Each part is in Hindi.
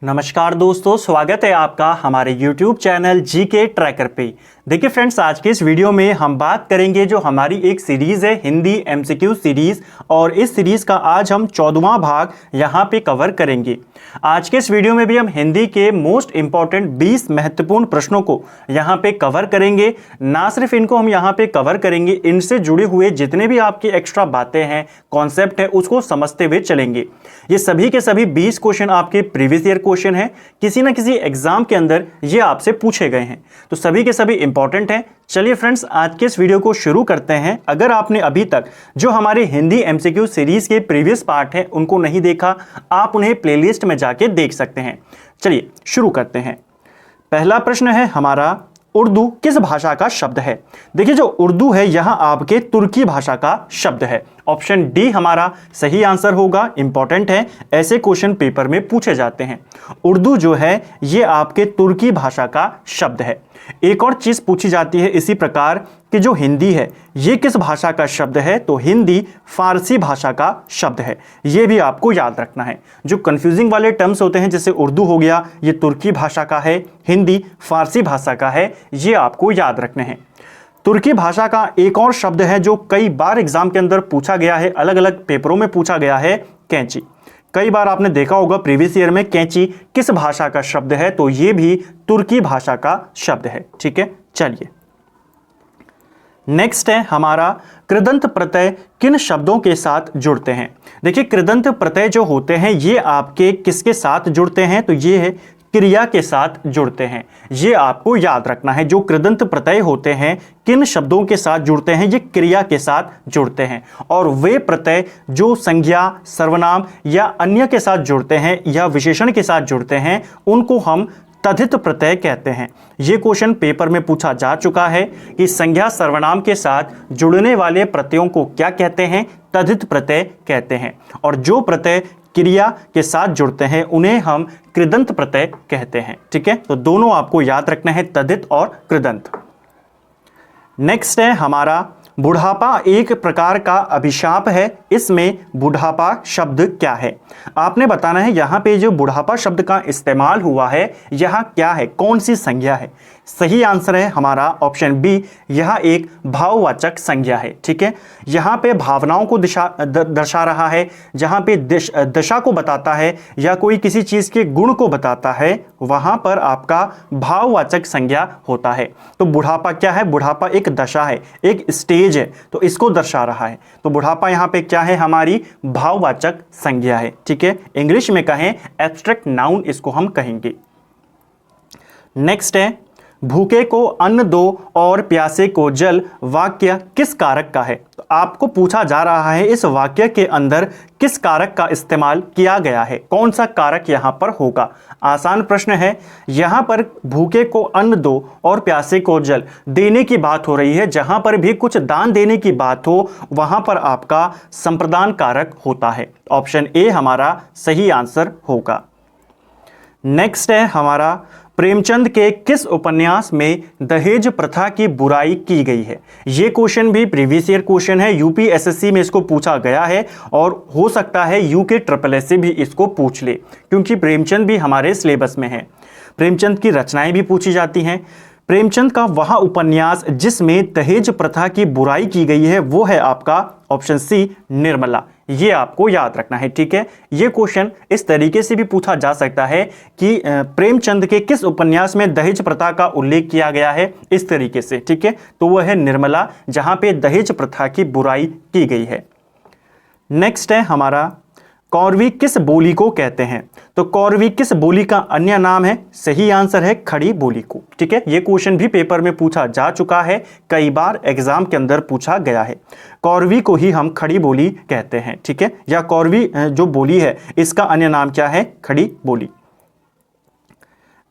नमस्कार दोस्तों, स्वागत है आपका हमारे YouTube चैनल जीके ट्रैकर पे। देखिए फ्रेंड्स, आज के इस वीडियो में हम बात करेंगे जो हमारी एक सीरीज़ है हिंदी एमसीक्यू सीरीज़, और इस सीरीज़ का आज हम 14वां भाग यहाँ पे कवर करेंगे। आज के इस वीडियो में भी हम हिंदी के मोस्ट इंपॉर्टेंट 20 महत्वपूर्ण प्रश्नों को यहाँ पे कवर करेंगे। ना सिर्फ इनको हम यहाँ पे कवर करेंगे, इनसे जुड़े हुए जितने भी आपकी एक्स्ट्रा बातें हैं, कॉन्सेप्ट है, उसको समझते हुए चलेंगे। ये सभी के सभी 20 क्वेश्चन आपके प्रीवियस ईयर क्वेश्चन है, किसी ना किसी एग्जाम के अंदर ये आपसे पूछे गए हैं, तो सभी के सभी इंपॉर्टेंट हैं। चलिए फ्रेंड्स, आज के इस वीडियो को शुरू करते हैं। अगर आपने अभी तक जो हमारे हिंदी एमसीक्यू सीरीज के प्रीवियस पार्ट हैं उनको नहीं देखा, आप उन्हें प्लेलिस्ट में जाके देख सकते हैं। चलिए शुरू करते हैं। पहला प्रश्न है हमारा, उर्दू किस भाषा का शब्द है? देखिए, जो उर्दू है यहां आपके तुर्की भाषा का शब्द है। ऑप्शन डी हमारा सही आंसर होगा। इंपॉर्टेंट है, ऐसे क्वेश्चन पेपर में पूछे जाते हैं। उर्दू जो है ये आपके तुर्की भाषा का शब्द है। एक और चीज पूछी जाती है इसी प्रकार कि जो हिंदी है ये किस भाषा का शब्द है? तो हिंदी फारसी भाषा का शब्द है। ये भी आपको याद रखना है। जो कंफ्यूजिंग वाले टर्म्स होते हैं, जैसे उर्दू हो गया, ये तुर्की भाषा का है, हिंदी फारसी भाषा का है, ये आपको याद रखने हैं। तुर्की भाषा का एक और शब्द है जो कई बार एग्जाम के अंदर पूछा गया है, अलग अलग पेपरों में पूछा गया है, कैंची। कई बार आपने देखा होगा प्रीवियस ईयर में कैंची किस भाषा का शब्द है, तो ये भी तुर्की भाषा का शब्द है। ठीक है, चलिए नेक्स्ट है हमारा, कृदंत प्रत्यय किन शब्दों के साथ जुड़ते हैं? देखिए, कृदंत प्रत्यय जो होते हैं ये आपके किसके साथ जुड़ते हैं? तो ये है क्रिया के साथ जुड़ते हैं। ये आपको याद रखना है। जो कृदंत प्रत्यय होते हैं किन शब्दों के साथ जुड़ते हैं? ये क्रिया के साथ जुड़ते हैं। और वे प्रत्यय जो संज्ञा, सर्वनाम या अन्य के साथ जुड़ते हैं या विशेषण के साथ जुड़ते हैं, उनको हम तद्धित प्रत्यय कहते हैं। ये क्वेश्चन पेपर में पूछा जा चुका है कि संज्ञा सर्वनाम के साथ जुड़ने वाले प्रत्ययों को क्या कहते हैं? तद्धित प्रत्यय कहते हैं। और जो प्रत्यय क्रिया के साथ जुड़ते हैं उन्हें हम कृदंत प्रत्यय कहते हैं। ठीक है, तो दोनों आपको याद रखना है, तद्धित और कृदंत। नेक्स्ट है हमारा, बुढ़ापा एक प्रकार का अभिशाप है, इसमें बुढ़ापा शब्द क्या है? आपने बताना है यहाँ पे जो बुढ़ापा शब्द का इस्तेमाल हुआ है यहाँ क्या है, कौन सी संज्ञा है? सही आंसर है हमारा ऑप्शन बी, यह एक भाववाचक संज्ञा है। ठीक है, यहाँ पे भावनाओं को दर्शा रहा है, जहाँ पे दशा को बताता है या कोई किसी चीज़ के गुण को बताता है, वहाँ पर आपका भाववाचक संज्ञा होता है। तो बुढ़ापा क्या है? बुढ़ापा एक दशा है, एक स्टेज है, तो इसको दर्शा रहा है। तो बुढ़ापा यहाँ पे क्या है? हमारी भाववाचक संज्ञा है। ठीक है, इंग्लिश में कहें एब्स्ट्रैक्ट नाउन इसको हम कहेंगे। नेक्स्ट है, भूखे को अन्न दो और प्यासे को जल वाक्य किस कारक का है? तो आपको पूछा जा रहा है इस वाक्य के अंदर किस कारक का इस्तेमाल किया गया है, कौन सा कारक यहां पर होगा? आसान प्रश्न है। यहां पर भूखे को अन्न दो और प्यासे को जल देने की बात हो रही है। जहां पर भी कुछ दान देने की बात हो वहां पर आपका संप्रदान कारक होता है। ऑप्शन ए हमारा सही आंसर होगा। नेक्स्ट है हमारा, प्रेमचंद के किस उपन्यास में दहेज प्रथा की बुराई की गई है? ये क्वेश्चन भी प्रीवियस ईयर क्वेश्चन है, यूपीएसएससी में इसको पूछा गया है और हो सकता है यूके ट्रिपल एस से भी इसको पूछ ले, क्योंकि प्रेमचंद भी हमारे सिलेबस में है। प्रेमचंद की रचनाएं भी पूछी जाती हैं। प्रेमचंद का वह उपन्यास जिसमें दहेज प्रथा की बुराई की गई है वो है आपका ऑप्शन सी, निर्मला। ये आपको याद रखना है। ठीक है, ये क्वेश्चन इस तरीके से भी पूछा जा सकता है कि प्रेमचंद के किस उपन्यास में दहेज प्रथा का उल्लेख किया गया है, इस तरीके से। ठीक है, तो वह है निर्मला, जहां पे दहेज प्रथा की बुराई की गई है। नेक्स्ट है हमारा, कौरवी किस बोली को कहते हैं? तो कौरवी किस बोली का अन्य नाम है? सही आंसर है खड़ी बोली को। ठीक है, ये क्वेश्चन भी पेपर में पूछा जा चुका है, कई बार एग्जाम के अंदर पूछा गया है। कौरवी को ही हम खड़ी बोली कहते हैं। ठीक है, या कौरवी जो बोली है इसका अन्य नाम क्या है? खड़ी बोली।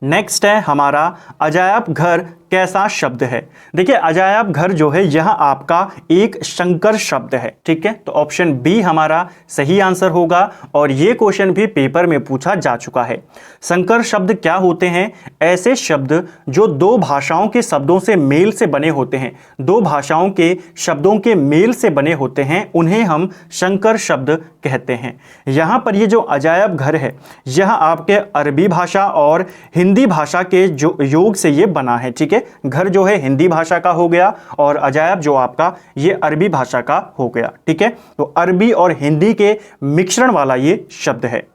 नेक्स्ट है हमारा, अजायब घर कैसा शब्द है? देखिए अजायब घर जो है यह आपका एक संकर शब्द है। ठीक है, तो ऑप्शन बी हमारा सही आंसर होगा और यह क्वेश्चन भी पेपर में पूछा जा चुका है। संकर शब्द क्या होते हैं? ऐसे शब्द जो दो भाषाओं के शब्दों से मेल से बने होते हैं, दो भाषाओं के शब्दों के मेल से बने होते हैं, उन्हें हम संकर शब्द कहते हैं। यहां पर ये जो अजायब घर है यह आपके अरबी भाषा और हिंदी भाषा के जो योग से ये बना है। ठीक है, घर जो है हिंदी भाषा का हो गया और अजायब जो आपका ये अरबी भाषा का हो गया। ठीक है, तो अरबी और हिंदी के मिश्रण वाला ये शब्द है।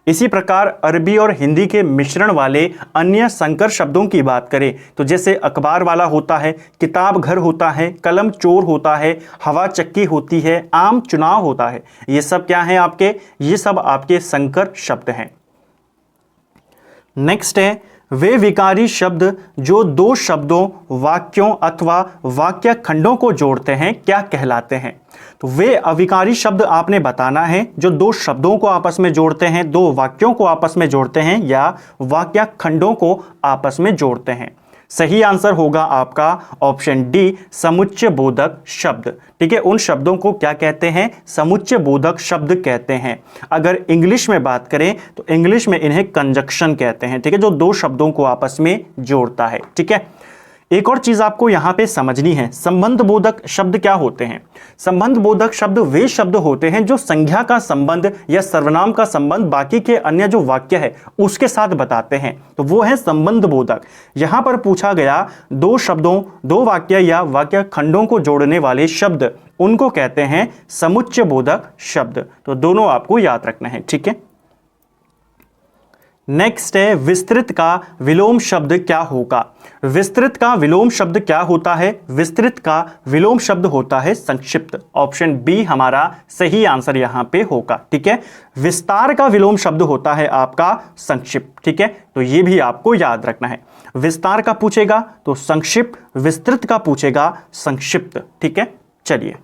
इसी प्रकार अरबी और हिंदी के मिश्रण वाले अन्य संकर शब्दों की बात करें तो जैसे अखबार वाला होता है, किताब घर होता है, कलम चोर होता है, हवा चक्की होती है, आम चुनाव होता है, ये सब क्या है आपके? ये सब आपके संकर शब्द हैं। नेक्स्ट है वे विकारी शब्द जो दो शब्दों, वाक्यों अथवा वाक्य खंडों को जोड़ते हैं क्या कहलाते हैं? तो वे अविकारी शब्द आपने बताना है जो दो शब्दों को आपस में जोड़ते हैं, दो वाक्यों को आपस में जोड़ते हैं या वाक्य खंडों को आपस में जोड़ते हैं। सही आंसर होगा आपका ऑप्शन डी, समुच्चय बोधक शब्द। ठीक है, उन शब्दों को क्या कहते हैं? समुच्चय बोधक शब्द कहते हैं। अगर इंग्लिश में बात करें तो इंग्लिश में इन्हें कंजक्शन कहते हैं। ठीक है, जो दो शब्दों को आपस में जोड़ता है। ठीक है, एक और चीज आपको यहां पे समझनी है, संबंध बोधक शब्द क्या होते हैं? संबंध बोधक शब्द वे शब्द होते हैं जो संज्ञा का संबंध या सर्वनाम का संबंध बाकी के अन्य जो वाक्य है उसके साथ बताते हैं, तो वो है संबंध बोधक। यहां पर पूछा गया दो शब्दों, दो वाक्य या वाक्य खंडों को जोड़ने वाले शब्द, उनको कहते हैं समुच्चय बोधक शब्द। तो दोनों आपको याद रखना है। ठीक है, नेक्स्ट है विस्तृत का विलोम शब्द क्या होगा? विस्तृत का विलोम शब्द क्या होता है? विस्तृत का विलोम शब्द होता है संक्षिप्त। ऑप्शन बी हमारा सही आंसर यहां पे होगा। ठीक है, विस्तार का विलोम शब्द होता है आपका संक्षिप्त। ठीक है, तो ये भी आपको याद रखना है। विस्तार का पूछेगा तो संक्षिप्त, विस्तृत का पूछेगा संक्षिप्त। ठीक है, चलिए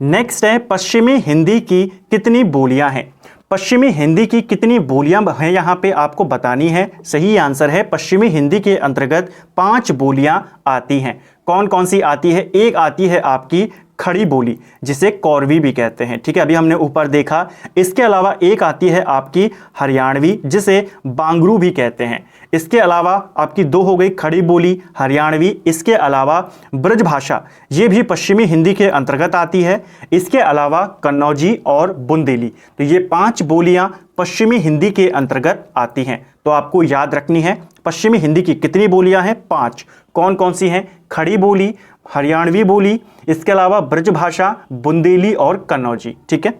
नेक्स्ट है पश्चिमी हिंदी की कितनी बोलियां हैं? पश्चिमी हिंदी की कितनी बोलियां हैं यहां पे आपको बतानी है। सही आंसर है पश्चिमी हिंदी के अंतर्गत 5 बोलियां आती हैं। कौन कौन सी आती है? एक आती है आपकी खड़ी बोली जिसे कौरवी भी कहते हैं। ठीक है, अभी हमने ऊपर देखा। इसके अलावा एक आती है आपकी हरियाणवी जिसे बांगरू भी कहते हैं। इसके अलावा आपकी दो हो गई खड़ी बोली, हरियाणवी। इसके अलावा ब्रजभाषा, ये भी पश्चिमी हिंदी के अंतर्गत आती है। इसके अलावा कन्नौजी और बुंदेली। तो ये 5 बोलियां पश्चिमी हिंदी के अंतर्गत आती हैं। तो आपको याद रखनी है पश्चिमी हिंदी की कितनी बोलियां हैं? 5। कौन कौन सी हैं? खड़ी बोली, हरियाणवी बोली, इसके अलावा ब्रजभाषा, बुंदेली और कन्नौजी। ठीक है,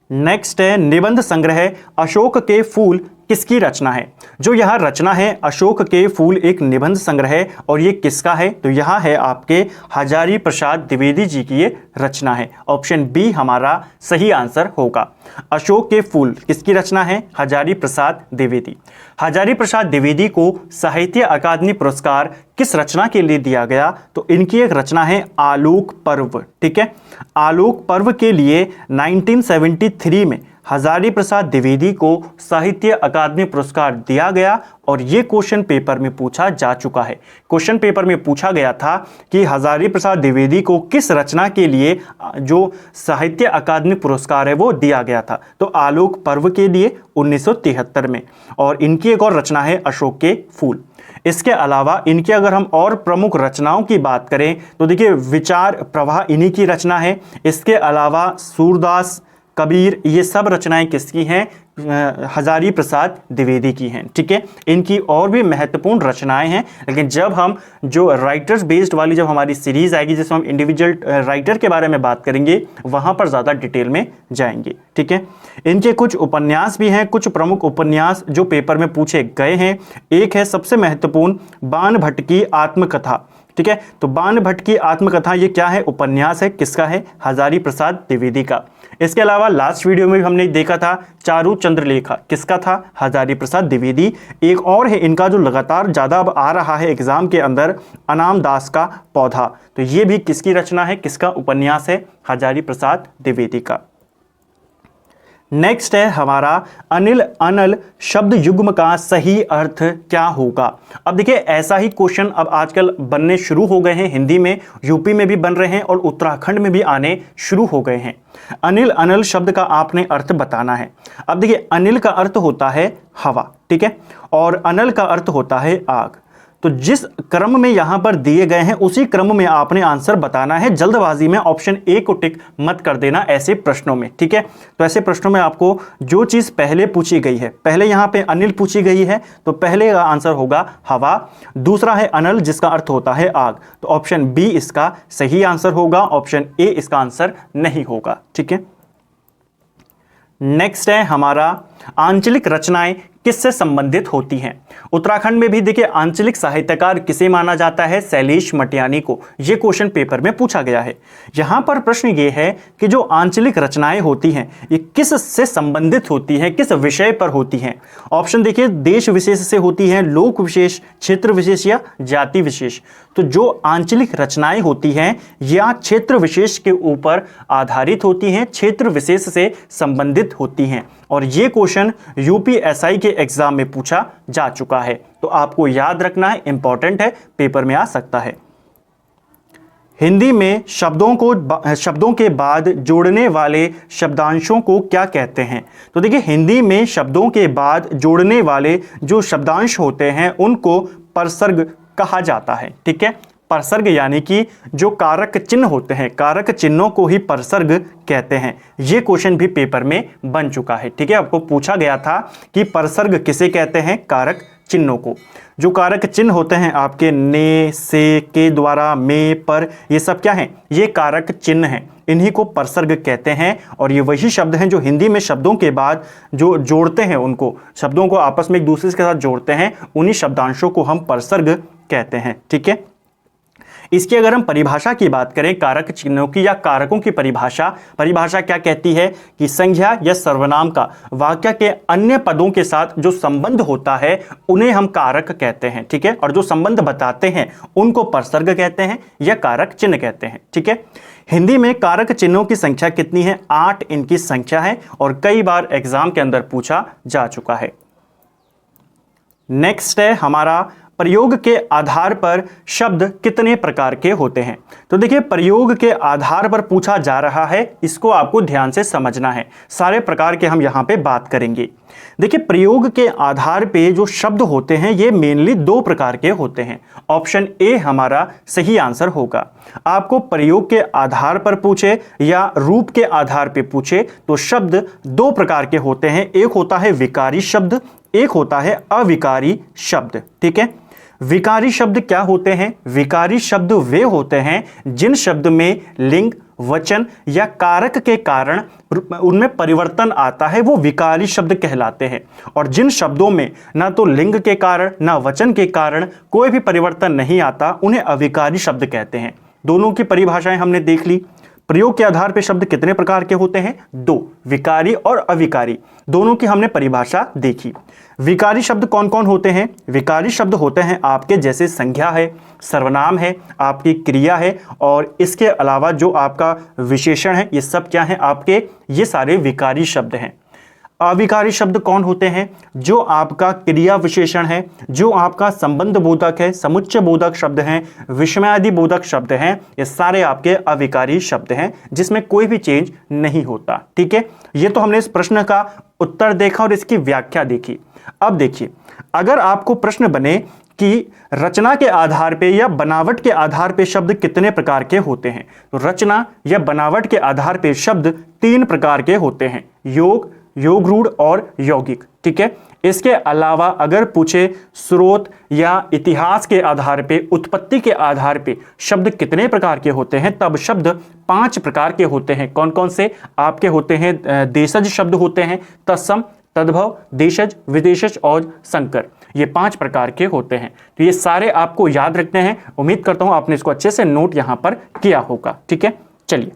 नेक्स्ट है निबंध संग्रह अशोक के फूल किसकी रचना है? जो यह रचना है अशोक के फूल एक निबंध संग्रह है और ये किसका है? तो यह है आपके हजारी प्रसाद द्विवेदी जी की ये रचना है। ऑप्शन बी हमारा सही आंसर होगा। अशोक के फूल किसकी रचना है? हजारी प्रसाद द्विवेदी। हजारी प्रसाद द्विवेदी को साहित्य अकादमी पुरस्कार किस रचना के लिए दिया गया? तो इनकी एक रचना है आलोक पर्व। ठीक है, आलोक पर्व के लिए 1973 में हजारी प्रसाद द्विवेदी को साहित्य अकादमी पुरस्कार दिया गया और यह क्वेश्चन पेपर में पूछा जा चुका है। क्वेश्चन पेपर में पूछा गया था कि हजारी प्रसाद द्विवेदी को किस रचना के लिए जो साहित्य अकादमी पुरस्कार है वो दिया गया था? तो आलोक पर्व के लिए 1973 में। और इनकी एक और रचना है अशोक के फूल। इसके अलावा इनकी अगर हम और प्रमुख रचनाओं की बात करें तो देखिए विचार प्रवाह इन्हीं की रचना है। इसके अलावा सूरदास, कबीर, ये सब रचनाएं किसकी हैं? हजारी प्रसाद द्विवेदी की हैं। ठीक है, इनकी और भी महत्वपूर्ण रचनाएं हैं, लेकिन जब हम जो राइटर्स बेस्ड वाली जब हमारी सीरीज आएगी जिसमें हम इंडिविजुअल राइटर के बारे में बात करेंगे वहां पर ज़्यादा डिटेल में जाएंगे। ठीक है, इनके कुछ उपन्यास भी हैं, कुछ प्रमुख उपन्यास जो पेपर में पूछे गए हैं। एक है सबसे महत्वपूर्ण बाण भट्ट की आत्मकथा। ठीक है, तो बाण भट्ट की आत्मकथा ये क्या है? उपन्यास है। किसका है? हजारी प्रसाद द्विवेदी का। इसके अलावा लास्ट वीडियो में भी हमने देखा था चारू चंद्रलेखा, किसका था? हजारी प्रसाद द्विवेदी। एक और है इनका जो लगातार ज़्यादा अब आ रहा है एग्जाम के अंदर, अनाम दास का पौधा। तो ये भी किसकी रचना है? किसका उपन्यास है? हजारी प्रसाद द्विवेदी का। नेक्स्ट है हमारा अनिल अनल शब्द युग्म का सही अर्थ क्या होगा। अब देखिए ऐसा ही क्वेश्चन अब आजकल बनने शुरू हो गए हैं, हिंदी में यूपी में भी बन रहे हैं और उत्तराखंड में भी आने शुरू हो गए हैं। अनिल अनल शब्द का आपने अर्थ बताना है। अब देखिए अनिल का अर्थ होता है हवा, ठीक है, और अनल का अर्थ होता है आग। तो जिस क्रम में यहां पर दिए गए हैं उसी क्रम में आपने आंसर बताना है। जल्दबाजी में ऑप्शन ए को टिक मत कर देना ऐसे प्रश्नों में, ठीक है। तो ऐसे प्रश्नों में आपको जो चीज पहले पूछी गई है, पहले यहां पे अनिल पूछी गई है तो पहले का आंसर होगा हवा, दूसरा है अनल जिसका अर्थ होता है आग, तो ऑप्शन बी इसका सही आंसर होगा, ऑप्शन ए इसका आंसर नहीं होगा, ठीक है। नेक्स्ट है हमारा आंचलिक रचनाएं किससे संबंधित होती हैं। उत्तराखंड में भी देखिए आंचलिक साहित्यकार किसे माना जाता है, शैलेश मटियानी को। यह क्वेश्चन पेपर में पूछा गया है। यहां पर प्रश्न यह है कि जो आंचलिक रचनाएं होती हैं ये किस से संबंधित होती हैं, किस विषय पर होती हैं। ऑप्शन देखिए देश विशेष से होती हैं, लोक विशेष, क्षेत्र विशेष या जाति विशेष। तो जो आंचलिक रचनाएं होती हैं या क्षेत्र विशेष के ऊपर आधारित होती हैं, क्षेत्र विशेष से संबंधित होती हैं। और ये क्वेश्चन यूपीएसआई के एग्जाम में पूछा जा चुका है, तो आपको याद रखना है, इंपॉर्टेंट है, पेपर में आ सकता है। हिंदी में शब्दों के बाद जोड़ने वाले शब्दांशों को क्या कहते हैं। तो देखिए हिंदी में शब्दों के बाद जोड़ने वाले जो शब्दांश होते हैं उनको परसर्ग कहा जाता है, ठीक है। परसर्ग यानी कि जो कारक चिन्ह होते हैं, कारक चिन्हों को ही परसर्ग कहते हैं। यह क्वेश्चन भी पेपर में बन चुका है, ठीक है। आपको पूछा गया था कि परसर्ग किसे कहते हैं, कारक चिन्हों को। जो कारक चिन्ह होते हैं आपके ने, से, के द्वारा, में, पर, ये सब क्या हैं, ये कारक चिन्ह हैं, इन्हीं को परसर्ग कहते हैं। और ये वही शब्द हैं जो हिंदी में शब्दों के बाद जो जोड़ते हैं, उनको शब्दों को आपस में एक दूसरे के साथ जोड़ते हैं, उन्हीं शब्दांशों को हम परसर्ग कहते हैं, ठीक है। इसकी अगर हम परिभाषा की बात करें कारक चिन्हों की या कारकों की परिभाषा क्या कहती है कि संज्ञा या सर्वनाम का वाक्य के अन्य पदों के साथ जो संबंध होता है उन्हें हम कारक कहते हैं, ठीक है। और जो संबंध बताते हैं उनको परसर्ग कहते हैं या कारक चिन्ह कहते हैं, ठीक है। हिंदी में कारक चिन्हों की संख्या कितनी है, 8 इनकी संख्या है और कई बार एग्जाम के अंदर पूछा जा चुका है। नेक्स्ट है हमारा प्रयोग के आधार पर शब्द कितने प्रकार के होते हैं। तो देखिए प्रयोग के आधार पर पूछा जा रहा है, इसको आपको ध्यान से समझना है। सारे प्रकार के हम यहां पे बात करेंगे। देखिए प्रयोग के आधार पे जो शब्द होते हैं ये मेनली 2 प्रकार के होते हैं। ऑप्शन ए हमारा सही आंसर होगा। आपको प्रयोग के आधार पर पूछे या रूप के आधार पे पूछे तो शब्द 2 प्रकार के होते हैं। एक होता है विकारी शब्द, एक होता है अविकारी शब्द, ठीक है। विकारी शब्द क्या होते हैं, विकारी शब्द वे होते हैं जिन शब्द में लिंग, वचन या कारक के कारण उनमें परिवर्तन आता है, वो विकारी शब्द कहलाते हैं। और जिन शब्दों में ना तो लिंग के कारण ना वचन के कारण कोई भी परिवर्तन नहीं आता उन्हें अविकारी शब्द कहते हैं। दोनों की परिभाषाएं हमने देख ली। प्रयोग के आधार पर शब्द कितने प्रकार के होते हैं, 2, विकारी और अविकारी, दोनों की हमने परिभाषा देखी। विकारी शब्द कौन कौन होते हैं, विकारी शब्द होते हैं आपके जैसे संज्ञा है, सर्वनाम है, आपकी क्रिया है और इसके अलावा जो आपका विशेषण है, ये सब क्या है आपके, ये सारे विकारी शब्द हैं। अविकारी शब्द कौन होते हैं, जो आपका क्रिया विशेषण है, जो आपका संबंध बोधक है, समुच्चय बोधक शब्द हैं, विषमयादि बोधक शब्द हैं, ये सारे आपके अविकारी शब्द हैं जिसमें कोई भी चेंज नहीं होता, ठीक है। ये तो हमने इस प्रश्न का उत्तर देखा और इसकी व्याख्या देखी। अब देखिए अगर आपको प्रश्न बने कि रचना के आधार पे या बनावट के आधार पे शब्द कितने प्रकार के होते हैं, तो रचना या बनावट के आधार पे शब्द 3 प्रकार के होते हैं, योग, योग रूढ़ और यौगिक, ठीक है। इसके अलावा अगर पूछे स्रोत या इतिहास के आधार पे, उत्पत्ति के आधार पे शब्द कितने प्रकार के होते हैं, तब शब्द 5 प्रकार के होते हैं। कौन कौन से आपके होते हैं, देशज शब्द होते हैं, तत्सम, तद्भव, देशज, विदेशज और संकर, ये 5 प्रकार के होते हैं। तो ये सारे आपको याद रखने हैं। उम्मीद करता हूं आपने इसको अच्छे से नोट यहां पर किया होगा, ठीक है। चलिए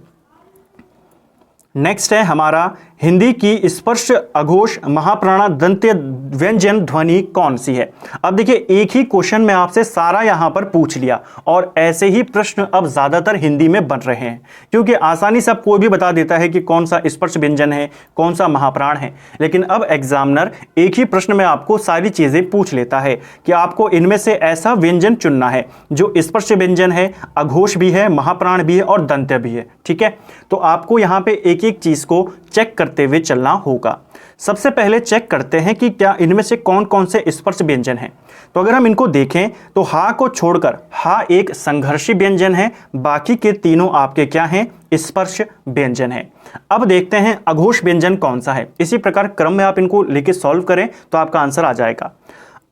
नेक्स्ट है हमारा हिंदी की स्पर्श अघोष महाप्राणा दंत्य व्यंजन ध्वनि कौन सी है। अब देखिए एक ही क्वेश्चन में आपसे सारा यहां पर पूछ लिया और ऐसे ही प्रश्न अब ज्यादातर हिंदी में बन रहे हैं, क्योंकि आसानी से अब कोई भी बता देता है कि कौन सा स्पर्श व्यंजन है, कौन सा महाप्राण है। लेकिन अब एग्जामिनर एक ही प्रश्न में आपको सारी चीजें पूछ लेता है कि आपको इनमें से ऐसा व्यंजन चुनना है जो स्पर्श व्यंजन है, अघोष भी है, महाप्राण भी है और दंत्य भी है। ठीक है, तो आपको यहां पे एक एक चीज को चेक करते हुए चलना होगा। सबसे पहले चेक करते हैं कि क्या इनमें से कौन कौन से स्पर्श व्यंजन हैं। तो अगर हम इनको देखें तो हा को छोड़कर हा एक संघर्षी व्यंजन है, बाकी के तीनों आपके क्या हैं, स्पर्श व्यंजन है। अब देखते हैं अघोष व्यंजन कौन सा है। इसी प्रकार क्रम में आप इनको लेके सॉल्व करें तो आपका आंसर आ जाएगा।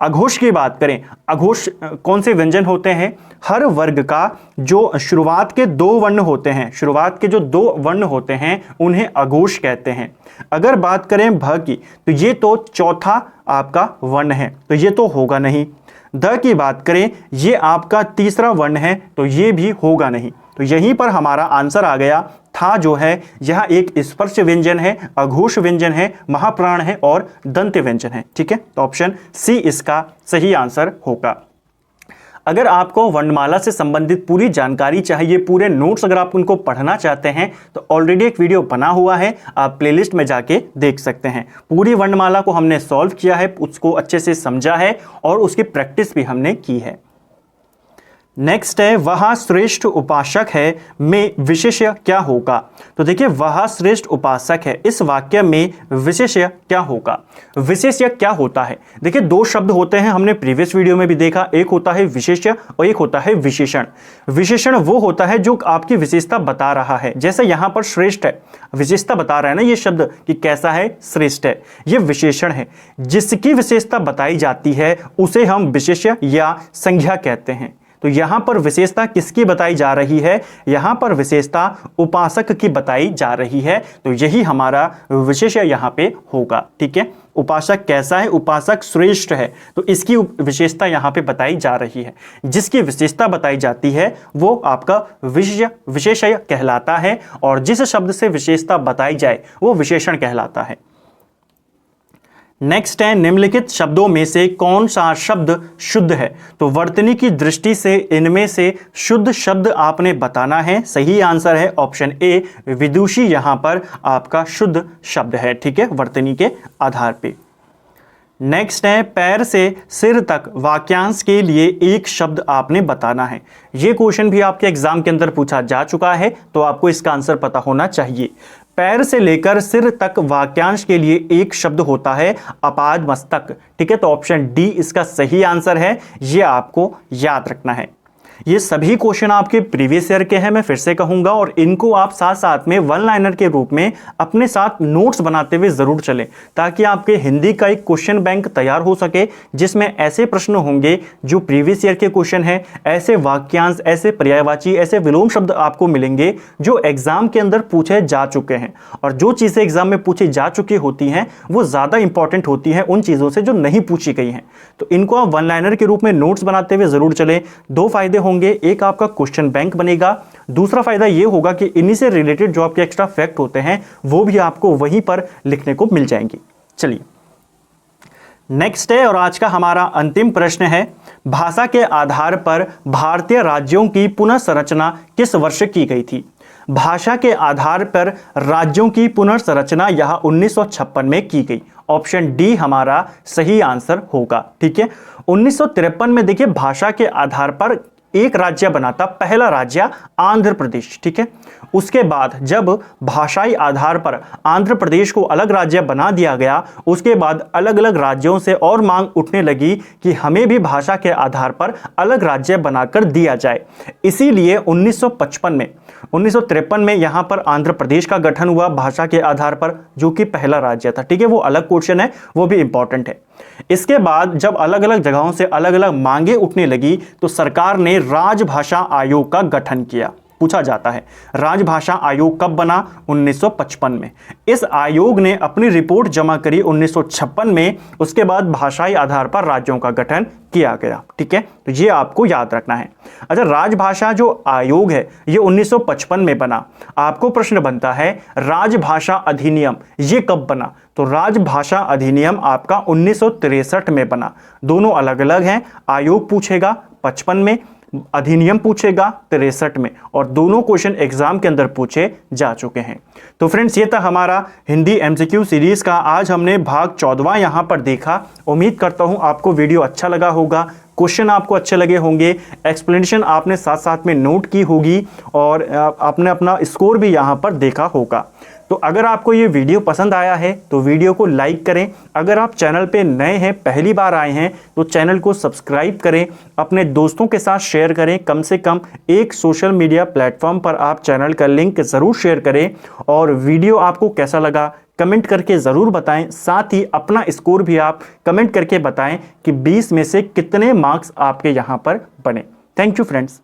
अघोष की बात करें, अघोष कौन से व्यंजन होते हैं, हर वर्ग का जो शुरुआत के दो वर्ण होते हैं, शुरुआत के जो दो वर्ण होते हैं उन्हें अघोष कहते हैं। अगर बात करें भ की तो ये तो चौथा आपका वर्ण है, तो ये तो होगा नहीं। द की बात करें, ये आपका तीसरा वर्ण है, तो ये भी होगा नहीं। तो यहीं पर हमारा आंसर आ गया। था जो है यह एक स्पर्श व्यंजन है, अघोष व्यंजन है, महाप्राण है और दंत्य व्यंजन है। ठीक है, तो ऑप्शन सी इसका सही आंसर होगा। अगर आपको वर्णमाला से संबंधित पूरी जानकारी चाहिए, पूरे नोट्स अगर आप उनको पढ़ना चाहते हैं तो ऑलरेडी एक वीडियो बना हुआ है, आप प्लेलिस्ट में जाके देख सकते हैं। पूरी वर्णमाला को हमने सॉल्व किया है, उसको अच्छे से समझा है और उसकी प्रैक्टिस भी हमने की है। नेक्स्ट है वह श्रेष्ठ उपासक है में विशेष्य क्या होगा। तो देखिए वह श्रेष्ठ उपासक है, इस वाक्य में विशेष्य क्या होगा। विशेष्य क्या होता है, देखिए दो शब्द होते हैं, हमने प्रीवियस वीडियो में भी देखा, एक होता है विशेष्य और एक होता है विशेषण। विशेषण वो होता है जो आपकी विशेषता बता रहा है, जैसे यहां पर श्रेष्ठ है, विशेषता बता रहा है ना ये शब्द कि कैसा है, श्रेष्ठ है। ये विशेषण है, जिसकी विशेषता बताई जाती है उसे हम विशेष्य या संज्ञा कहते हैं। तो यहां पर विशेषता किसकी बताई जा रही है, यहां पर विशेषता उपासक की बताई जा रही है, तो यही हमारा विशेष्य यहां पे होगा। ठीक है, उपासक कैसा है, उपासक श्रेष्ठ है, तो इसकी विशेषता यहां पे बताई जा रही है। जिसकी विशेषता बताई जाती है वो आपका विशेष्य कहलाता है, और जिस शब्द से विशेषता बताई जाए वो विशेषण कहलाता है। नेक्स्ट है निम्नलिखित शब्दों में से कौन सा शब्द शुद्ध है। तो वर्तनी की दृष्टि से इनमें से शुद्ध शब्द आपने बताना है। सही आंसर है ऑप्शन ए, विदुषी यहां पर आपका शुद्ध शब्द है। ठीक है, वर्तनी के आधार पे। नेक्स्ट है पैर से सिर तक वाक्यांश के लिए एक शब्द आपने बताना है। यह क्वेश्चन भी आपके एग्जाम के अंदर पूछा जा चुका है, तो आपको इसका आंसर पता होना चाहिए। पैर से लेकर सिर तक वाक्यांश के लिए एक शब्द होता है अपाद मस्तक। ठीक है, तो ऑप्शन डी इसका सही आंसर है, यह आपको याद रखना है। ये सभी क्वेश्चन आपके प्रीवियस ईयर के हैं, मैं फिर से कहूंगा, और इनको आप साथ साथ में वन लाइनर के रूप में अपने साथ नोट्स बनाते हुए जरूर चलें, ताकि आपके हिंदी का एक क्वेश्चन बैंक तैयार हो सके जिसमें ऐसे प्रश्न होंगे जो प्रीवियस ईयर के क्वेश्चन हैं, ऐसे वाक्यांश, ऐसे पर्यायवाची, ऐसे विलोम शब्द आपको मिलेंगे जो एग्जाम के अंदर पूछे जा चुके हैं। और जो चीजें एग्जाम में पूछी जा चुकी होती हैं वो ज्यादा इंपॉर्टेंट होती हैं उन चीजों से जो नहीं पूछी गई हैं। तो इनको आप वन लाइनर के रूप में नोट्स बनाते हुए जरूर चलें। दो फायदे होंगे, एक आपका क्वेश्चन बैंक बनेगा, दूसरा फायदा यह होगा कि इन्हीं से रिलेटेड जो आपके एक्स्ट्रा फैक्ट होते हैं वो भी आपको वहीं पर लिखने को मिल जाएंगे। चलिए नेक्स्ट है, और आज का हमारा अंतिम प्रश्न है, भाषा के आधार पर भारतीय राज्यों की पुनर्संरचना किस वर्ष की गई थी। भाषा के आधार पर राज्यों की पुनर्संरचना यह 1956 में की गई। ऑप्शन डी हमारा सही आंसर होगा। ठीक है, 1953 में देखिए भाषा के आधार पर एक राज्य बना था, पहला राज्य आंध्र प्रदेश। ठीक है, उसके बाद जब भाषाई आधार पर आंध्र प्रदेश को अलग राज्य बना दिया गया, उसके बाद अलग अलग राज्यों से और मांग उठने लगी कि हमें भी भाषा के आधार पर अलग राज्य बनाकर दिया जाए। इसीलिए 1953 में यहां पर आंध्र प्रदेश का गठन हुआ भाषा के आधार पर, जो कि पहला राज्य था। ठीक है, वो अलग क्वेश्चन है, वो भी इंपॉर्टेंट है। इसके बाद जब अलग अलग जगहों से अलग अलग मांगे उठने लगी तो सरकार ने राजभाषा आयोग का गठन किया। पूछा जाता है। राजभाषा आयोग कब बना? 1955 में। इस आयोग ने अपनी रिपोर्ट जमा करी 1956 में। उसके बाद भाषाई आधार पर राज्यों का गठन किया गया। ठीक है, तो ये आपको याद रखना है। अच्छा, राजभाषा जो आयोग है ये 1955 में बना। आपको प्रश्न बनता है राजभाषा अधिनियम ये कब बना? तो राजभाषा अधिनियम आपका 1963 में बना। दोनों अलग अलग हैं। आयोग पूछेगा 55 में, अधिनियम पूछेगा 63 में, और दोनों क्वेश्चन एग्जाम के अंदर पूछे जा चुके हैं। तो फ्रेंड्स, ये था हमारा हिंदी एमसीक्यू सीरीज का। आज हमने भाग 14वां यहां पर देखा। उम्मीद करता हूं आपको वीडियो अच्छा लगा होगा, क्वेश्चन आपको अच्छे लगे होंगे, एक्सप्लेनेशन आपने साथ साथ में नोट की होगी और आपने अपना स्कोर भी यहां पर देखा होगा। तो अगर आपको ये वीडियो पसंद आया है तो वीडियो को लाइक करें। अगर आप चैनल पे नए हैं, पहली बार आए हैं, तो चैनल को सब्सक्राइब करें, अपने दोस्तों के साथ शेयर करें। कम से कम एक सोशल मीडिया प्लेटफॉर्म पर आप चैनल का लिंक ज़रूर शेयर करें। और वीडियो आपको कैसा लगा कमेंट करके ज़रूर बताएं। साथ ही अपना स्कोर भी आप कमेंट करके बताएं कि 20 में से कितने मार्क्स आपके यहाँ पर बने। Thank you friends.